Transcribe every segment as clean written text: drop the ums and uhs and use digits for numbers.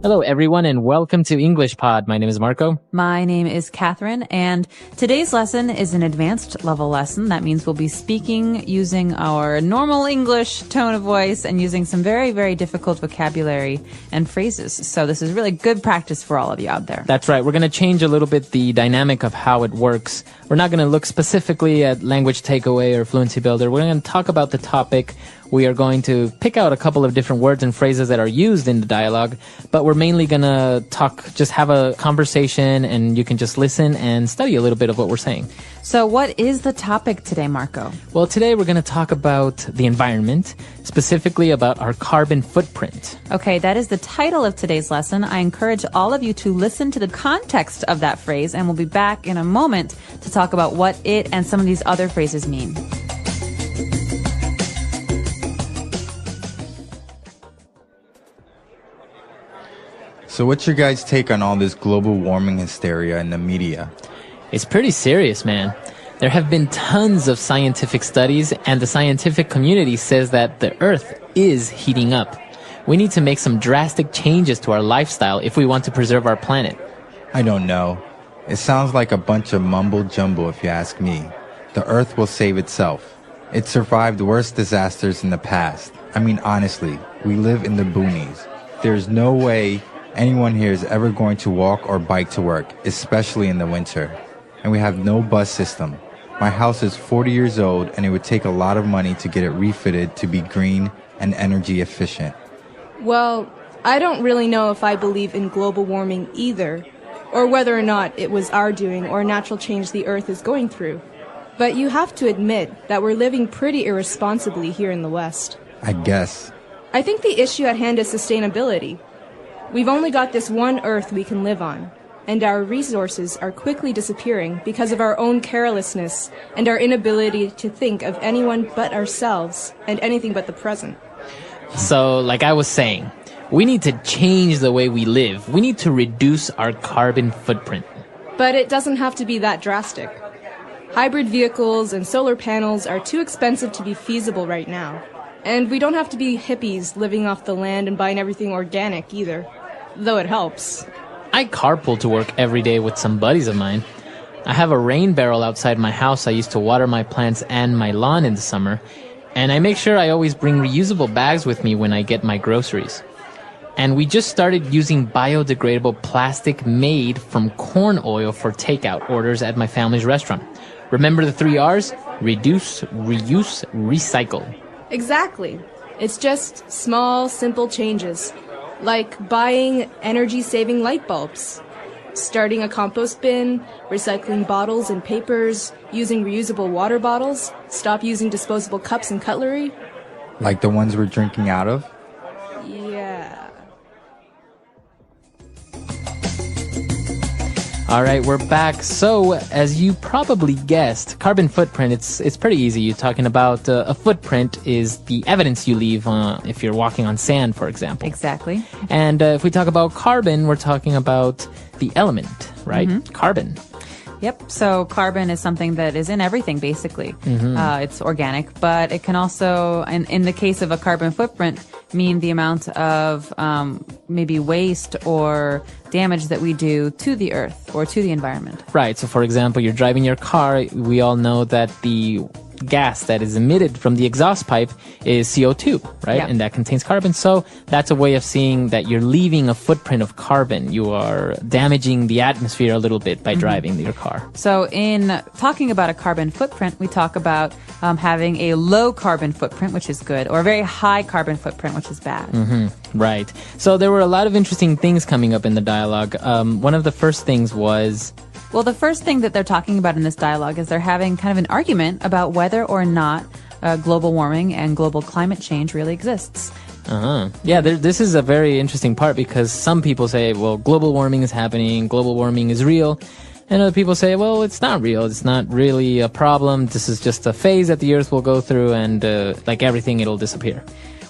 Hello, everyone, and welcome to English Pod. My name is Marco. My name is Catherine, and today's lesson is an advanced level lesson. That means we'll be speaking using our normal English tone of voice and using some very, very difficult vocabulary and phrases. So this is really good practice for all of you out there. That's right. We're going to change a little bit the dynamic of how it works. We're not going to look specifically at language takeaway or fluency builder. We're going to talk about the topic. We are going to pick out a couple of different words and phrases that are used in the dialogue, but we're mainly going to just have a conversation, and you can just listen and study a little bit of what we're saying. So what is the topic today, Marco? Well, today we're going to talk about the environment, specifically about our carbon footprint. Okay, that is the title of today's lesson. I encourage all of you to listen to the context of that phrase, and we'll be back in a moment to talk about what it and some of these other phrases mean. So what's your guys' take on all this global warming hysteria in the media? It's pretty serious, man. There have been tons of scientific studies, and the scientific community says that the Earth is heating up. We need to make some drastic changes to our lifestyle if we want to preserve our planet. I don't know. It sounds like a bunch of mumbo-jumbo if you ask me. The Earth will save itself. It survived worse disasters in the past. I mean, honestly, we live in the boonies. There's no way anyone here is ever going to walk or bike to work, especially in the winter. And we have no bus system. My house is 40 years old, and it would take a lot of money to get it refitted to be green and energy efficient. Well, I don't really know if I believe in global warming either, or whether or not it was our doing or a natural change the Earth is going through. But you have to admit that we're living pretty irresponsibly here in the West. I guess. I think the issue at hand is sustainability. We've only got this one Earth we can live on, and our resources are quickly disappearing because of our own carelessness and our inability to think of anyone but ourselves and anything but the present. So, like I was saying, we need to change the way we live. We need to reduce our carbon footprint. But it doesn't have to be that drastic. Hybrid vehicles and solar panels are too expensive to be feasible right now. And we don't have to be hippies living off the land and buying everything organic either. Though it helps. I carpool to work every day with some buddies of mine. I have a rain barrel outside my house I use to water my plants and my lawn in the summer. And I make sure I always bring reusable bags with me when I get my groceries. And we just started using biodegradable plastic made from corn oil for takeout orders at my family's restaurant. Remember the 3 R's? Reduce, reuse, recycle. Exactly. It's just small, simple changes. Like buying energy-saving light bulbs, starting a compost bin, recycling bottles and papers, using reusable water bottles, stop using disposable cups and cutlery. Like the ones we're drinking out of? Yeah. All right, we're back. So, as you probably guessed, carbon footprint, it's pretty easy. You're talking about a footprint is the evidence you leave if you're walking on sand, for example. Exactly. And if we talk about carbon, we're talking about the element, right? Mm-hmm. Carbon. Yep. So carbon is something that is in everything, basically. Mm-hmm. It's organic, but it can also, in the case of a carbon footprint, mean the amount of maybe waste or damage that we do to the earth or to the environment. Right. So, for example, you're driving your car. We all know that the gas that is emitted from the exhaust pipe is CO2, right? Yeah. And that contains carbon. So that's a way of seeing that you're leaving a footprint of carbon. You are damaging the atmosphere a little bit by driving your car. So in talking about a carbon footprint, we talk about having a low carbon footprint, which is good, or a very high carbon footprint, which is bad. Mm-hmm. Right. So there were a lot of interesting things coming up in the dialogue. One of the first things was... Well, the first thing that they're talking about in this dialogue is they're having kind of an argument about whether or not global warming and global climate change really exists. Yeah, this is a very interesting part because some people say, well, global warming is happening, global warming is real. And other people say, well, it's not real. It's not really a problem. This is just a phase that the Earth will go through and like everything, it'll disappear.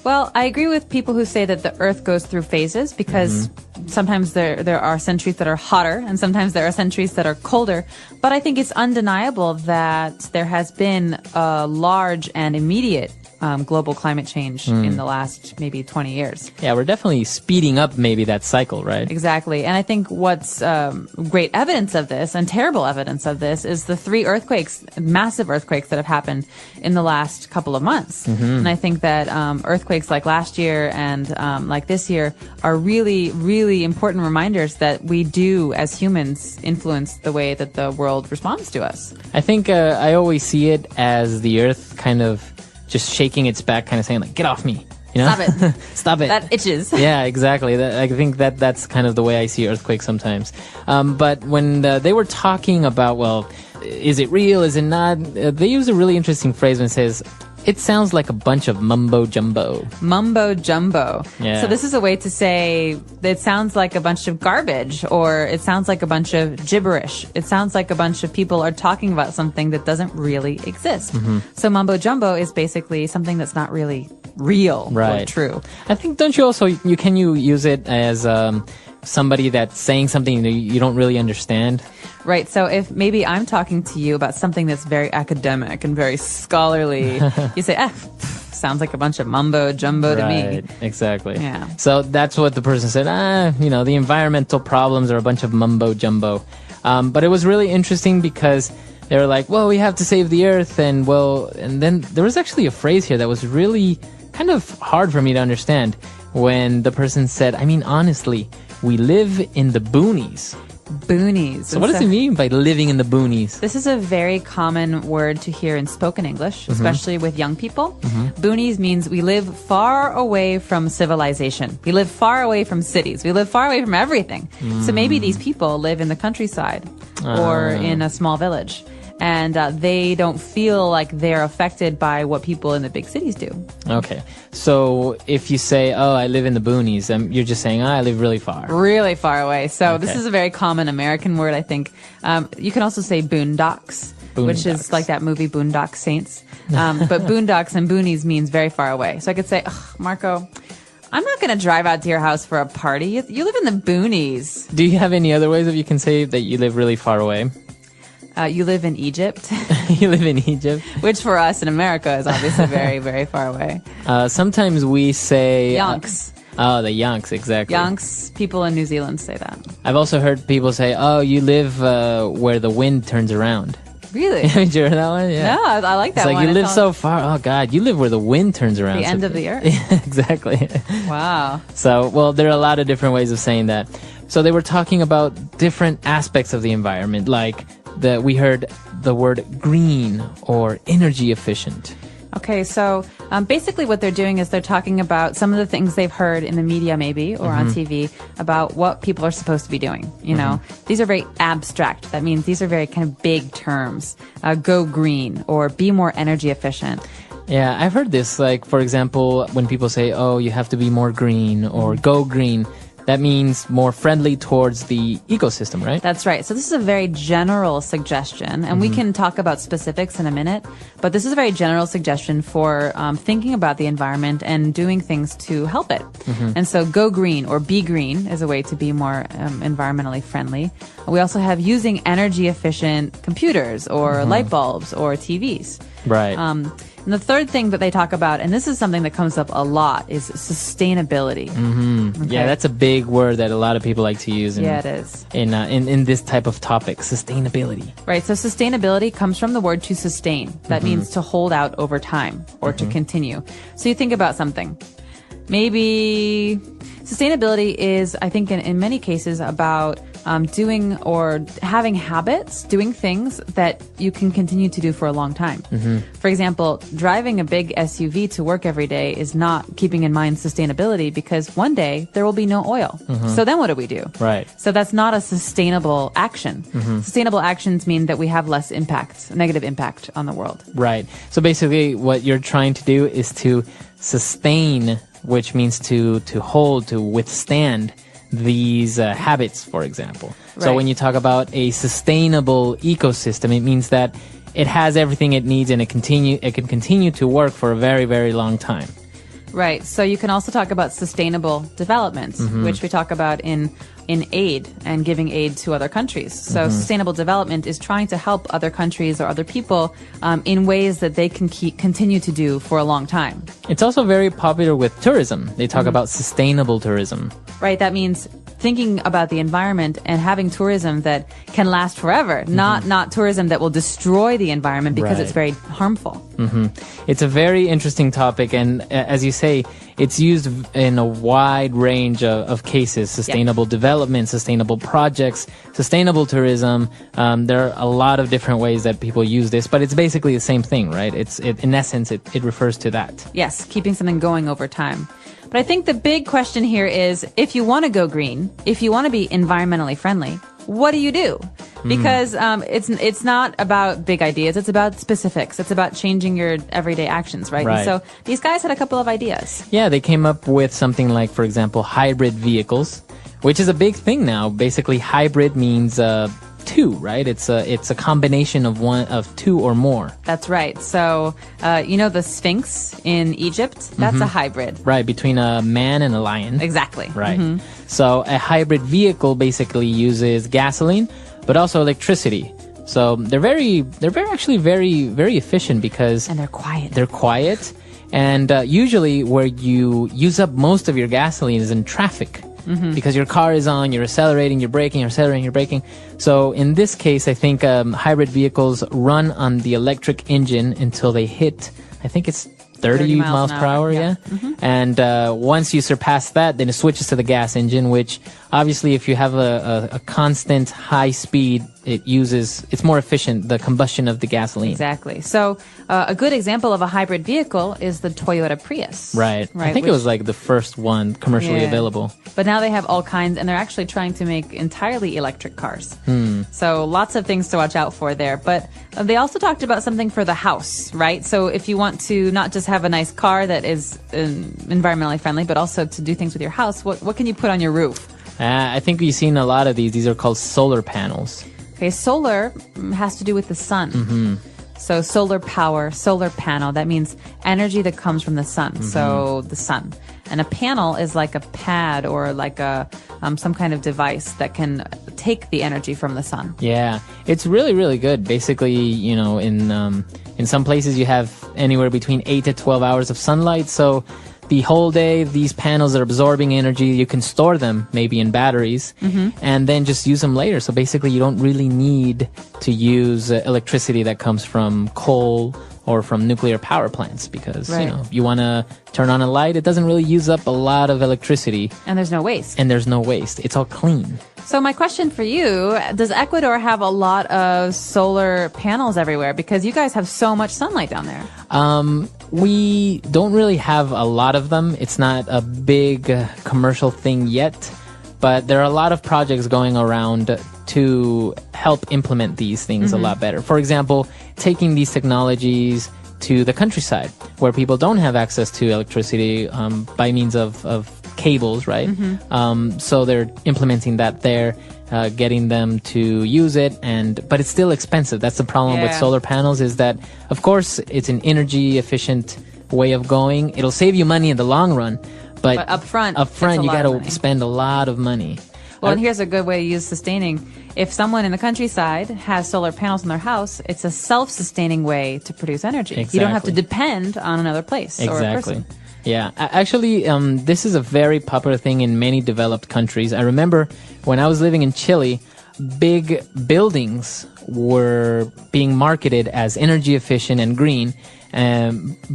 Well, I agree with people who say that the Earth goes through phases because sometimes there are centuries that are hotter and sometimes there are centuries that are colder. But I think it's undeniable that there has been a large and immediate global climate change in the last maybe 20 years. Yeah, we're definitely speeding up maybe that cycle, right? Exactly. And I think what's great evidence of this and terrible evidence of this is the 3 earthquakes, massive earthquakes that have happened in the last couple of months. And I think that earthquakes like last year and like this year are really, really important reminders that we do, as humans, influence the way that the world responds to us. I think I always see it as the earth kind of just shaking its back, kind of saying like, get off me. You know? Stop it. Stop it. That itches. Yeah, exactly. I think that's kind of the way I see earthquakes sometimes. But when they were talking about, well, is it real? Is it not? They use a really interesting phrase when it says, it sounds like a bunch of mumbo jumbo. Mumbo jumbo. Yeah. So this is a way to say that it sounds like a bunch of garbage, or it sounds like a bunch of gibberish. It sounds like a bunch of people are talking about something that doesn't really exist. So mumbo jumbo is basically something that's not really real or true. I think, don't you also, can you use it as somebody that's saying something that you don't really understand? Right. So if maybe I'm talking to you about something that's very academic and very scholarly, you say, sounds like a bunch of mumbo jumbo to me. Exactly. Yeah. So that's what the person said. The environmental problems are a bunch of mumbo jumbo. But it was really interesting because they were like, well, we have to save the earth. And then there was actually a phrase here that was really kind of hard for me to understand when the person said, I mean, honestly, we live in the boonies. Boonies. So what does it mean by living in the boonies? This is a very common word to hear in spoken English, especially with young people. Boonies means we live far away from civilization. We live far away from cities. We live far away from everything. So maybe these people live in the countryside or in a small village. And they don't feel like they're affected by what people in the big cities do. Okay. So if you say, oh, I live in the boonies, you're just saying, I live really far. Really far away. So this is a very common American word, I think. You can also say boondocks, which is like that movie Boondock Saints. But boondocks and boonies means very far away. So I could say, Marco, I'm not going to drive out to your house for a party. You live in the boonies. Do you have any other ways that you can say that you live really far away? You live in Egypt. You live in Egypt. Which for us in America is obviously very, very far away. Sometimes we say... Yonks. The Yonks, exactly. Yonks, people in New Zealand say that. I've also heard people say, oh, you live where the wind turns around. Really? Did you hear that one? Yeah. No, I like that one. It's like one. You live so far. Oh, God, you live where the wind turns around. The end of the earth. Yeah, exactly. Wow. So, well, there are a lot of different ways of saying that. So they were talking about different aspects of the environment, like we heard the word green or energy efficient. Okay, so basically what they're doing is they're talking about some of the things they've heard in the media maybe or on TV about what people are supposed to be doing. You know, these are very abstract. That means these are very kind of big terms. Go green or be more energy efficient. Yeah, I've heard this. Like, for example, when people say, oh, you have to be more green or go green, that means more friendly towards the ecosystem, right? That's right. So this is a very general suggestion, and we can talk about specifics in a minute, but this is a very general suggestion for thinking about the environment and doing things to help it. And so go green or be green is a way to be more environmentally friendly. We also have using energy efficient computers or light bulbs or TVs. Right. And the third thing that they talk about, and this is something that comes up a lot, is sustainability. Okay? Yeah, that's a big word that a lot of people like to use. It is. In this type of topic, sustainability. Right, so sustainability comes from the word to sustain. That means to hold out over time or to continue. So you think about something. Maybe sustainability is, I think, in many cases about doing or having habits, doing things that you can continue to do for a long time. For example, driving a big SUV to work every day is not keeping in mind sustainability because one day there will be no oil. So then what do? Right. So that's not a sustainable action. Sustainable actions mean that we have less impact, negative impact on the world. Right. So basically what you're trying to do is to sustain, which means to hold, to withstand these habits, for example. Right. So when you talk about a sustainable ecosystem, it means that it has everything it needs and it can continue to work for a very, very long time. Right. So you can also talk about sustainable development, which we talk about in aid and giving aid to other countries. So sustainable development is trying to help other countries or other people in ways that they can continue to do for a long time. It's also very popular with tourism. They talk about sustainable tourism. Right. That means thinking about the environment and having tourism that can last forever, not tourism that will destroy the environment because it's very harmful. It's a very interesting topic, and as you say, it's used in a wide range of cases: sustainable development, sustainable projects, sustainable tourism. There are a lot of different ways that people use this, but it's basically the same thing, right? In essence, it refers to that. Yes, keeping something going over time. But I think the big question here is, if you want to go green, if you want to be environmentally friendly, what do you do? Because it's not about big ideas. It's about specifics. It's about changing your everyday actions, right? And so these guys had a couple of ideas. Yeah, they came up with something like, for example, hybrid vehicles, which is a big thing now. Basically, hybrid means two, right? It's a combination of two or more. That's right. So, the Sphinx in Egypt, that's a hybrid. Right, between a man and a lion. Exactly. Right. So a hybrid vehicle basically uses gasoline, but also electricity. So they're actually very efficient because... And they're quiet. They're quiet. And usually where you use up most of your gasoline is in traffic. Because your car is on, you're accelerating, you're braking, you're accelerating, you're braking. So in this case, I think hybrid vehicles run on the electric engine until they hit, I think it's 30 miles per hour, yeah. And once you surpass that, then it switches to the gas engine, which obviously if you have a constant high speed, it's more efficient, the combustion of the gasoline. Exactly. So a good example of a hybrid vehicle is the Toyota Prius. Right. I think it was like the first one commercially available. But now they have all kinds, and they're actually trying to make entirely electric cars. So lots of things to watch out for there. But they also talked about something for the house, right? So if you want to not just have a nice car that is environmentally friendly, but also to do things with your house, what can you put on your roof? I think we've seen a lot of these. These are called solar panels. Okay, solar has to do with the sun. So solar power, solar panel, that means energy that comes from the sun. So the sun. And a panel is like a pad or like some kind of device that can take the energy from the sun. Yeah, it's really, really good. Basically, in some places you have anywhere between 8 to 12 hours of sunlight. So the whole day, these panels are absorbing energy. You can store them maybe in batteries and then just use them later. So basically, you don't really need to use electricity that comes from coal or from nuclear power plants because, you want to turn on a light. It doesn't really use up a lot of electricity. And there's no waste. It's all clean. So my question for you, does Ecuador have a lot of solar panels everywhere? Because you guys have so much sunlight down there. We don't really have a lot of them. It's not a big commercial thing yet, but there are a lot of projects going around to help implement these things a lot better. For example, taking these technologies to the countryside where people don't have access to electricity by means of cables, right? So they're implementing that there, getting them to use it, but it's still expensive. That's the problem with solar panels is that, of course, it's an energy efficient way of going. It'll save you money in the long run, but upfront you got to spend a lot of money. Well, and here's a good way to use sustaining. If someone in the countryside has solar panels in their house, it's a self-sustaining way to produce energy. Exactly. You don't have to depend on another place or a person. Yeah, actually, this is a very popular thing in many developed countries. I remember when I was living in Chile, big buildings were being marketed as energy efficient and green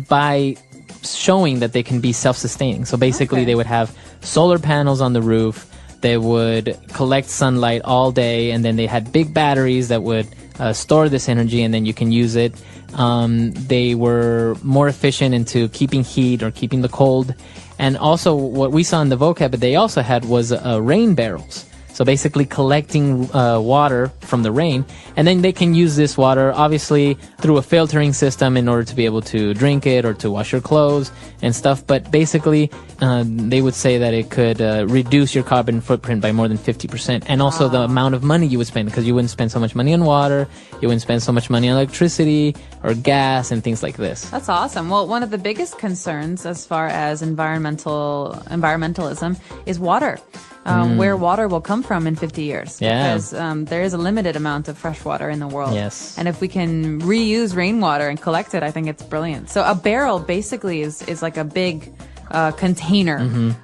by showing that they can be self-sustaining. So basically, they would have solar panels on the roof. They would collect sunlight all day, and then they had big batteries that would store this energy, and then you can use it. They were more efficient into keeping heat or keeping the cold. And also what we saw in the vocab that they also had was rain barrels. So basically collecting water from the rain, and then they can use this water obviously through a filtering system in order to be able to drink it or to wash your clothes and stuff. But basically they would say that it could reduce your carbon footprint by more than 50%, and also the amount of money you would spend, because you wouldn't spend so much money on water, you wouldn't spend so much money on electricity or gas and things like this. That's awesome. Well, one of the biggest concerns as far as environmentalism is water. Where water will come from in 50 years. Yeah. Because there is a limited amount of fresh water in the world. Yes. And if we can reuse rainwater and collect it, I think it's brilliant. So a barrel basically is like a big container.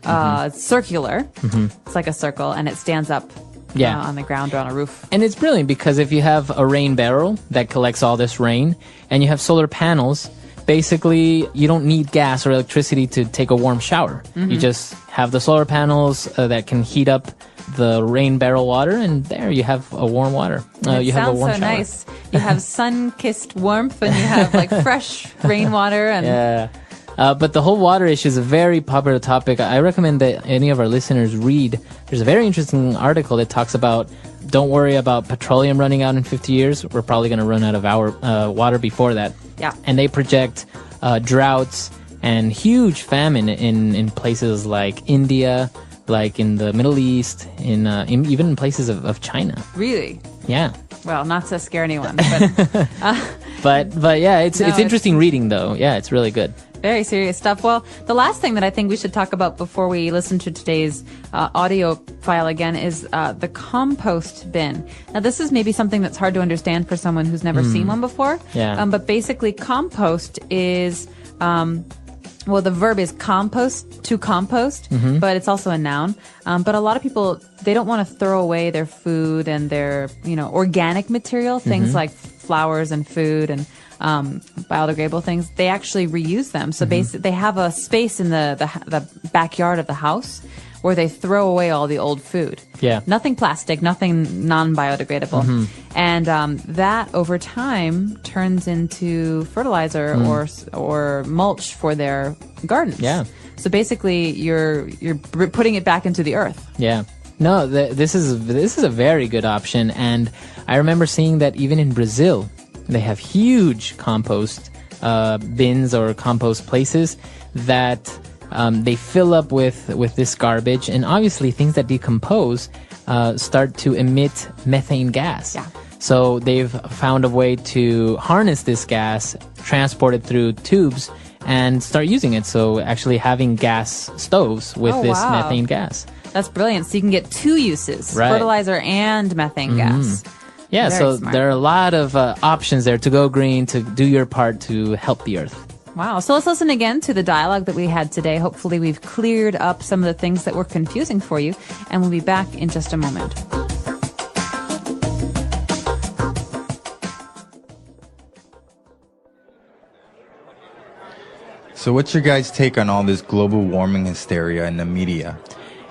It's circular. It's like a circle, and it stands up on the ground or on a roof. And it's brilliant because if you have a rain barrel that collects all this rain, and you have solar panels, basically you don't need gas or electricity to take a warm shower. You just have the solar panels that can heat up the rain barrel water, and there you have a warm water. You have a warm sounds so shower. nice. You have sun-kissed warmth, and you have like fresh rainwater. And Yeah. But the whole water issue is a very popular topic. I recommend that any of our listeners read. There's a very interesting article that talks about, don't worry about petroleum running out in 50 years. We're probably going to run out of our water before that. Yeah. And they project droughts and huge famine in places like India, like in the Middle East, in even in places of China. Really? Yeah. Well, not to scare anyone, but But yeah, it's No, interesting reading though. Yeah, it's really good. very serious stuff. Well, the last thing that I think we should talk about before we listen to today's audio file again is the compost bin. Now, this is maybe something that's hard to understand for someone who's never seen one before. Yeah. But basically, compost is well, the verb is compost, to compost, but it's also a noun. But a lot of people, they don't want to throw away their food and their, organic material, things like flowers and food and biodegradable things. They actually reuse them. So basically, they have a space in the backyard of the house where they throw away all the old food. Yeah. Nothing plastic, nothing non-biodegradable. And that over time turns into fertilizer or mulch for their gardens. Yeah. So basically you're putting it back into the earth. Yeah. No, this is a very good option, and I remember seeing that even in Brazil, they have huge compost bins or compost places that they fill up with this garbage, and obviously things that decompose start to emit methane gas. Yeah. So they've found a way to harness this gas, transport it through tubes, and start using it. So actually having gas stoves with Oh, this wow. methane gas. That's brilliant. So you can get two uses, Right. fertilizer and methane gas. Yeah, Very so smart. there are a lot of options there to go green, to do your part to help the earth. Wow. So let's listen again to the dialogue that we had today. Hopefully we've cleared up some of the things that were confusing for you, and we'll be back in just a moment. So what's your guys' take on all this global warming hysteria in the media?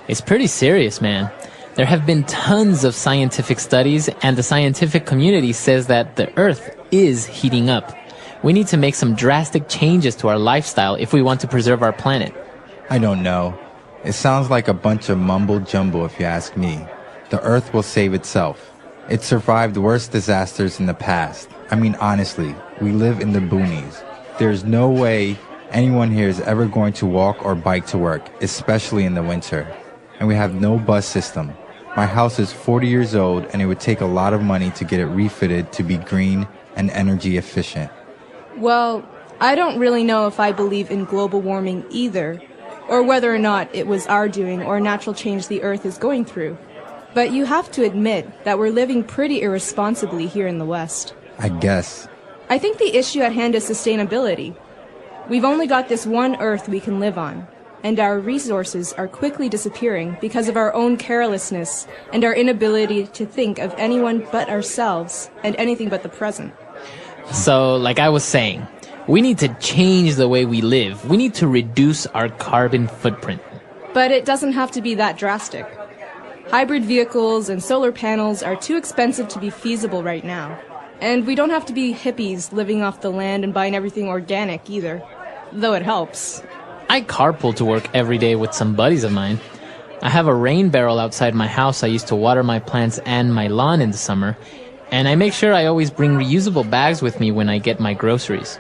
It's pretty serious, man. There have been tons of scientific studies, and the scientific community says that the Earth is heating up. We need to make some drastic changes to our lifestyle if we want to preserve our planet. I don't know. It sounds like a bunch of mumble jumble if you ask me. The Earth will save itself. It survived worse disasters in the past. I mean, honestly, we live in the boonies. There's no way anyone here is ever going to walk or bike to work, especially in the winter. And we have no bus system. My house is 40 years old, and it would take a lot of money to get it refitted to be green and energy efficient. Well, I don't really know if I believe in global warming either, or whether or not it was our doing or a natural change the Earth is going through. But you have to admit that we're living pretty irresponsibly here in the West. I guess. I think the issue at hand is sustainability. We've only got this one Earth we can live on, and our resources are quickly disappearing because of our own carelessness and our inability to think of anyone but ourselves and anything but the present. So, like I was saying, we need to change the way we live. We need to reduce our carbon footprint. But it doesn't have to be that drastic. Hybrid vehicles and solar panels are too expensive to be feasible right now. And we don't have to be hippies living off the land and buying everything organic either, though it helps. I carpool to work every day with some buddies of mine. I have a rain barrel outside my house I used to water my plants and my lawn in the summer, and I make sure I always bring reusable bags with me when I get my groceries.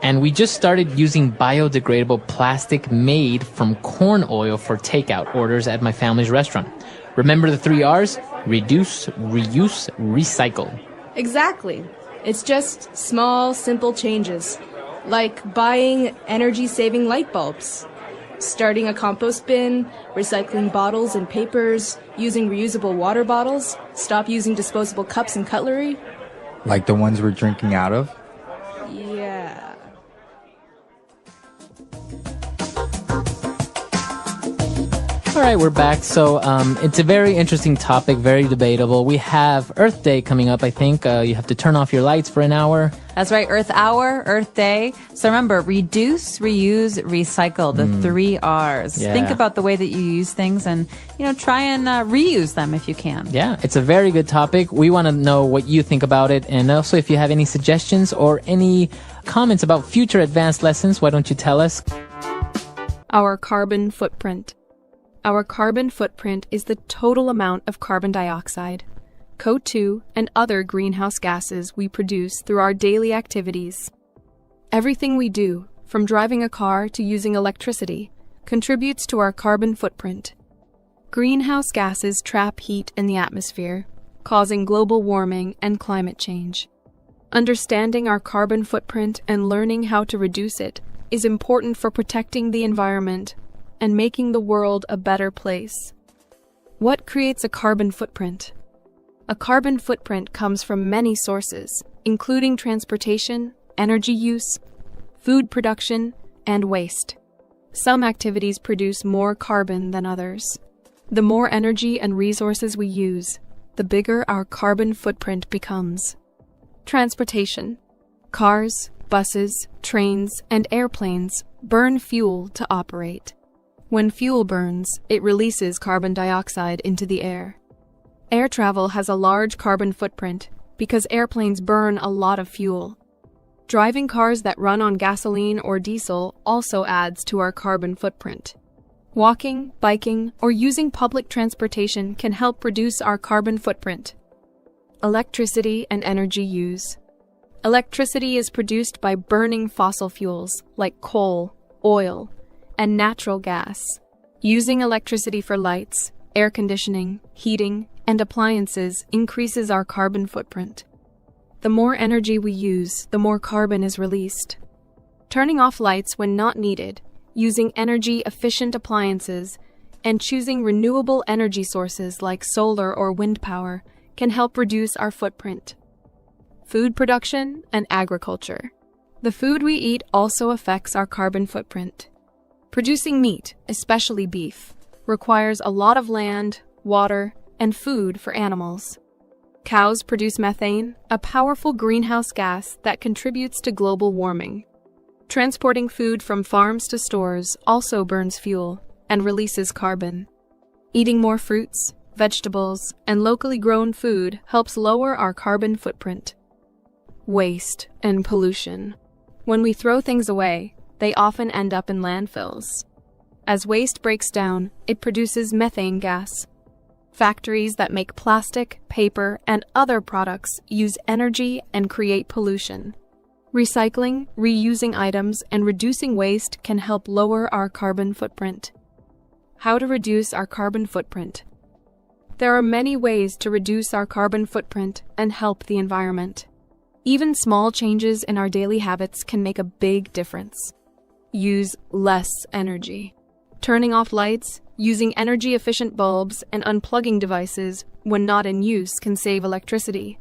And we just started using biodegradable plastic made from corn oil for takeout orders at my family's restaurant. Remember the 3 R's? Reduce, reuse, recycle. Exactly. It's just small, simple changes, like buying energy-saving light bulbs, starting a compost bin, recycling bottles and papers, using reusable water bottles, stop using disposable cups and cutlery. Like the ones we're drinking out of? Yeah. All right, we're back. So it's a very interesting topic, very debatable. We have Earth Day coming up, I think. You have to turn off your lights for an hour. That's right. Earth Hour, Earth Day. So remember, reduce, reuse, recycle, the 3 R's. Yeah. Think about the way that you use things and, try and reuse them if you can. Yeah, it's a very good topic. We want to know what you think about it. And also, if you have any suggestions or any comments about future advanced lessons, why don't you tell us? Our carbon footprint. Our carbon footprint is the total amount of carbon dioxide, CO2, and other greenhouse gases we produce through our daily activities. Everything we do, from driving a car to using electricity, contributes to our carbon footprint. Greenhouse gases trap heat in the atmosphere, causing global warming and climate change. Understanding our carbon footprint and learning how to reduce it is important for protecting the environment and making the world a better place. What creates a carbon footprint? A carbon footprint comes from many sources, including transportation, energy use, food production, and waste. Some activities produce more carbon than others. The more energy and resources we use, the bigger our carbon footprint becomes. Transportation. Cars, buses, trains, and airplanes burn fuel to operate. When fuel burns, it releases carbon dioxide into the air. Air travel has a large carbon footprint because airplanes burn a lot of fuel. Driving cars that run on gasoline or diesel also adds to our carbon footprint. Walking, biking, or using public transportation can help reduce our carbon footprint. Electricity and energy use. Electricity is produced by burning fossil fuels like coal, oil, and natural gas. Using electricity for lights, air conditioning, heating, and appliances increases our carbon footprint. The more energy we use, the more carbon is released. Turning off lights when not needed, using energy-efficient appliances, and choosing renewable energy sources like solar or wind power can help reduce our footprint. Food production and agriculture. The food we eat also affects our carbon footprint. Producing meat, especially beef, requires a lot of land, water, and food for animals. Cows produce methane, a powerful greenhouse gas that contributes to global warming. Transporting food from farms to stores also burns fuel and releases carbon. Eating more fruits, vegetables, and locally grown food helps lower our carbon footprint. Waste and pollution. When we throw things away, they often end up in landfills. As waste breaks down, it produces methane gas. Factories that make plastic, paper, and other products use energy and create pollution. Recycling, reusing items, and reducing waste can help lower our carbon footprint. How to reduce our carbon footprint? There are many ways to reduce our carbon footprint and help the environment. Even small changes in our daily habits can make a big difference. Use less energy. Turning off lights, using energy-efficient bulbs, and unplugging devices when not in use can save electricity.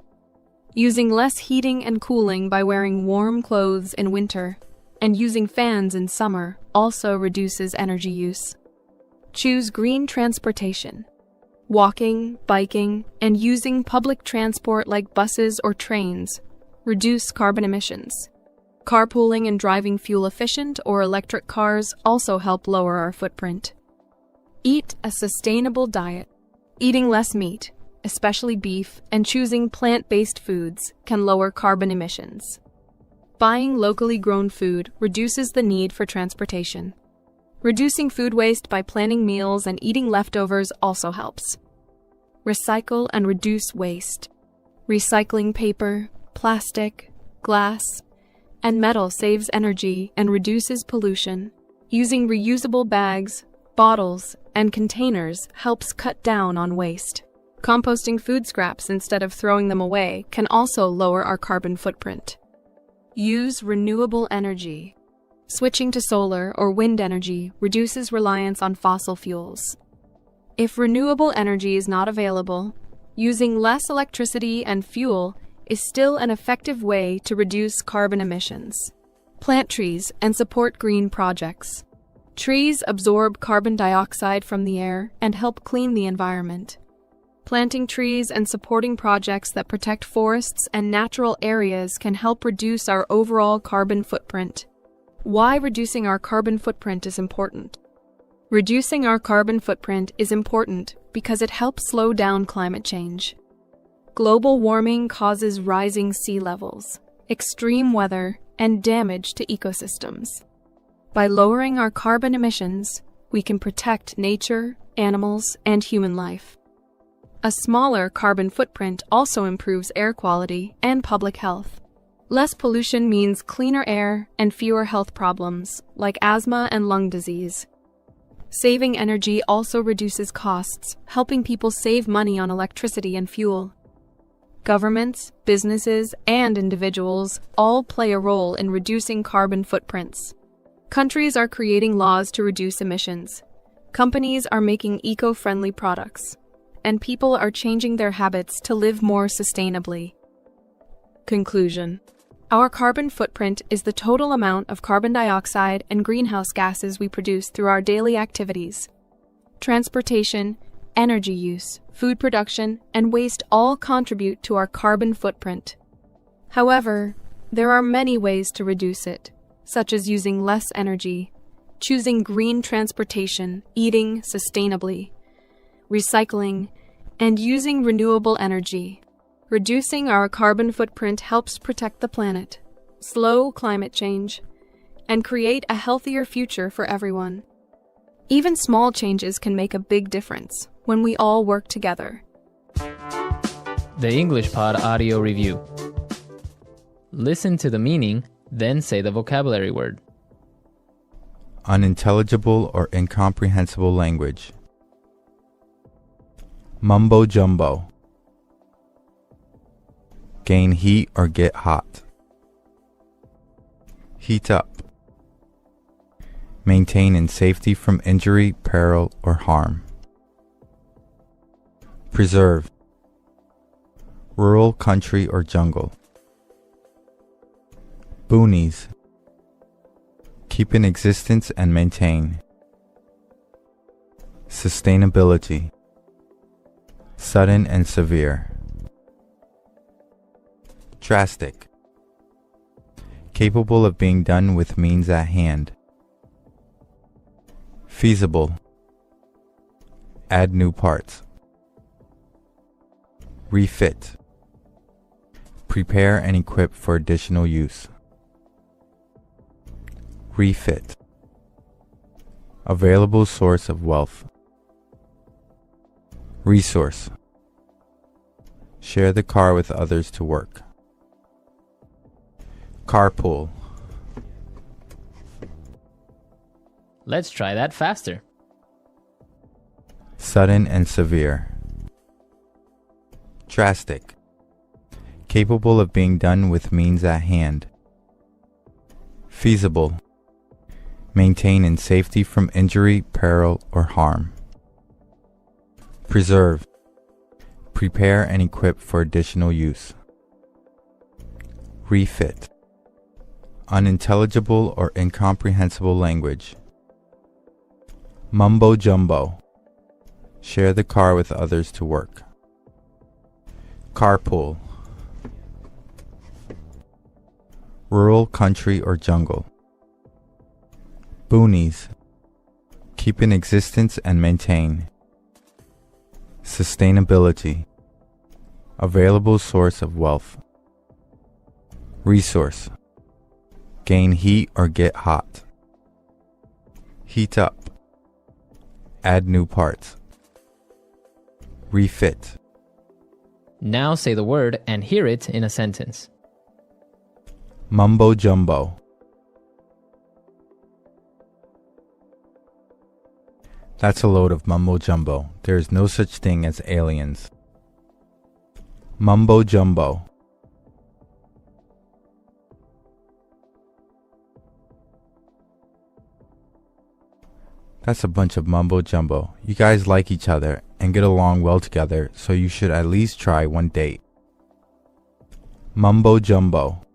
Using less heating and cooling by wearing warm clothes in winter, and using fans in summer also reduces energy use. Choose green transportation. Walking, biking, and using public transport like buses or trains reduce carbon emissions. Carpooling and driving fuel-efficient or electric cars also help lower our footprint. Eat a sustainable diet. Eating less meat, especially beef, and choosing plant-based foods can lower carbon emissions. Buying locally grown food reduces the need for transportation. Reducing food waste by planning meals and eating leftovers also helps. Recycle and reduce waste. Recycling paper, plastic, glass, and metal saves energy and reduces pollution. Using reusable bags, bottles, and containers helps cut down on waste. Composting food scraps instead of throwing them away can also lower our carbon footprint. Use renewable energy. Switching to solar or wind energy reduces reliance on fossil fuels. If renewable energy is not available, using less electricity and fuel is still an effective way to reduce carbon emissions. Plant trees and support green projects. Trees absorb carbon dioxide from the air and help clean the environment. Planting trees and supporting projects that protect forests and natural areas can help reduce our overall carbon footprint. Why reducing our carbon footprint is important? Reducing our carbon footprint is important because it helps slow down climate change. Global warming causes rising sea levels, extreme weather, and damage to ecosystems. By lowering our carbon emissions, we can protect nature, animals, and human life. A smaller carbon footprint also improves air quality and public health. Less pollution means cleaner air and fewer health problems, like asthma and lung disease. Saving energy also reduces costs, helping people save money on electricity and fuel. Governments, businesses, and individuals all play a role in reducing carbon footprints. Countries are creating laws to reduce emissions. Companies are making eco-friendly products, and people are changing their habits to live more sustainably. Conclusion. Our carbon footprint is the total amount of carbon dioxide and greenhouse gases we produce through our daily activities. Transportation, energy use, food production, and waste all contribute to our carbon footprint. However, there are many ways to reduce it, such as using less energy, choosing green transportation, eating sustainably, recycling, and using renewable energy. Reducing our carbon footprint helps protect the planet, slow climate change, and create a healthier future for everyone. Even small changes can make a big difference when we all work together. The English Pod Audio Review. Listen to the meaning, then say the vocabulary word. Unintelligible or incomprehensible language. Mumbo jumbo. Gain heat or get hot. Heat up. Maintain in safety from injury, peril, or harm. Preserve. Rural, country, or jungle. Boonies. Keep in existence and maintain. Sustainability. Sudden and severe. Drastic. Capable of being done with means at hand. Feasible. Add new parts. Refit. Prepare and equip for additional use. Refit. Available source of wealth. Resource. Share the car with others to work. Carpool. Let's try that faster. Sudden and severe. Drastic. Capable of being done with means at hand. Feasible. Maintain in safety from injury, peril, or harm. Preserve. Prepare and equip for additional use. Refit. Unintelligible or incomprehensible language. Mumbo jumbo. Share the car with others to work. Carpool. Rural, country, or jungle. Boonies. Keep in existence and maintain. Sustainability. Available source of wealth. Resource. Gain heat or get hot. Heat up. Add new parts. Refit. Now say the word and hear it in a sentence. Mumbo jumbo. That's a load of mumbo jumbo. There is no such thing as aliens. Mumbo jumbo. That's a bunch of mumbo jumbo. You guys like each other and get along well together, so you should at least try one date. Mumbo jumbo.